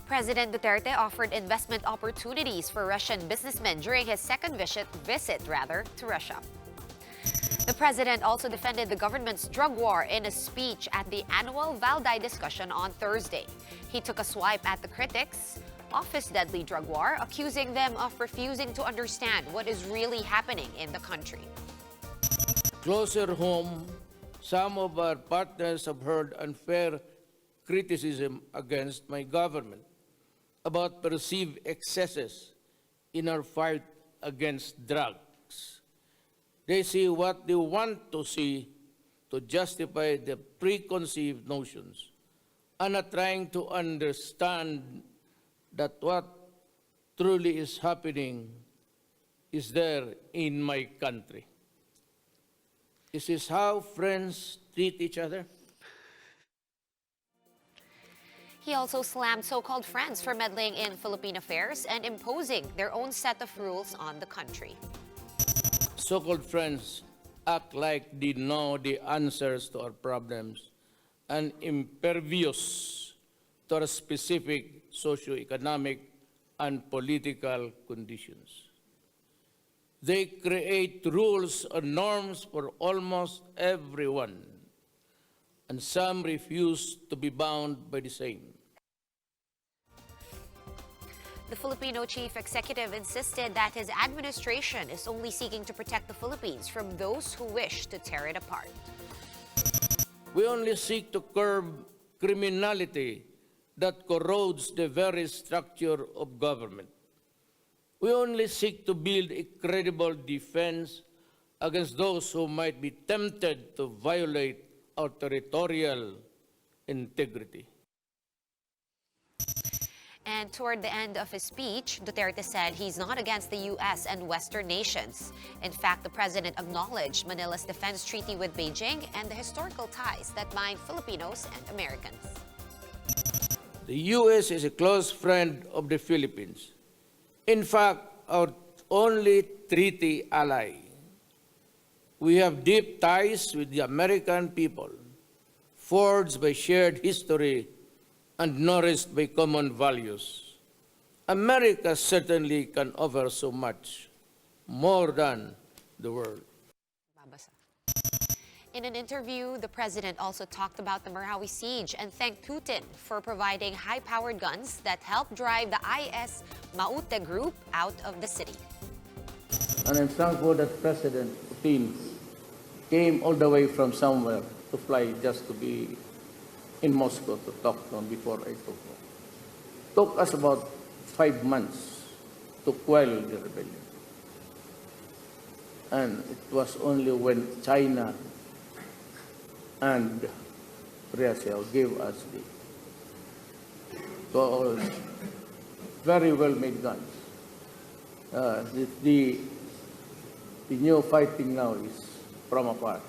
President Duterte offered investment opportunities for Russian businessmen during his second visit to Russia. The president also defended the government's drug war in a speech at the annual Valdai discussion on Thursday. He took a swipe at the critics of his deadly drug war, accusing them of refusing to understand what is really happening in the country. Closer home, some of our partners have heard unfair criticism against my government about perceived excesses in our fight against drugs. They see what they want to see to justify their preconceived notions and are trying to understand that what truly is happening is there in my country. Is this how friends treat each other? He also slammed so-called friends for meddling in Philippine affairs and imposing their own set of rules on the country. So-called friends act like they know the answers to our problems and impervious to our specific socio-economic and political conditions. They create rules and norms for almost everyone, and some refuse to be bound by the same. The Filipino chief executive insisted that his administration is only seeking to protect the Philippines from those who wish to tear it apart. We only seek to curb criminality that corrodes the very structure of government. We only seek to build a credible defense against those who might be tempted to violate our territorial integrity. And toward the end of his speech, Duterte said he's not against the U.S. and Western nations. In fact, the president acknowledged Manila's defense treaty with Beijing and the historical ties that bind Filipinos and Americans. The U.S. is a close friend of the Philippines. In fact, our only treaty ally. We have deep ties with the American people, forged by shared history and nourished by common values. America certainly can offer so much, more than the world. In an interview, the president also talked about the Marawi siege and thanked Putin for providing high-powered guns that helped drive the IS Maute group out of the city. And I'm thankful that President Putin came all the way from somewhere to fly just to be in Moscow to talk to him before I took him. Took us about 5 months to quell the rebellion. And it was only when China and Brazil gave us the very well-made guns. The new fighting now is from afar.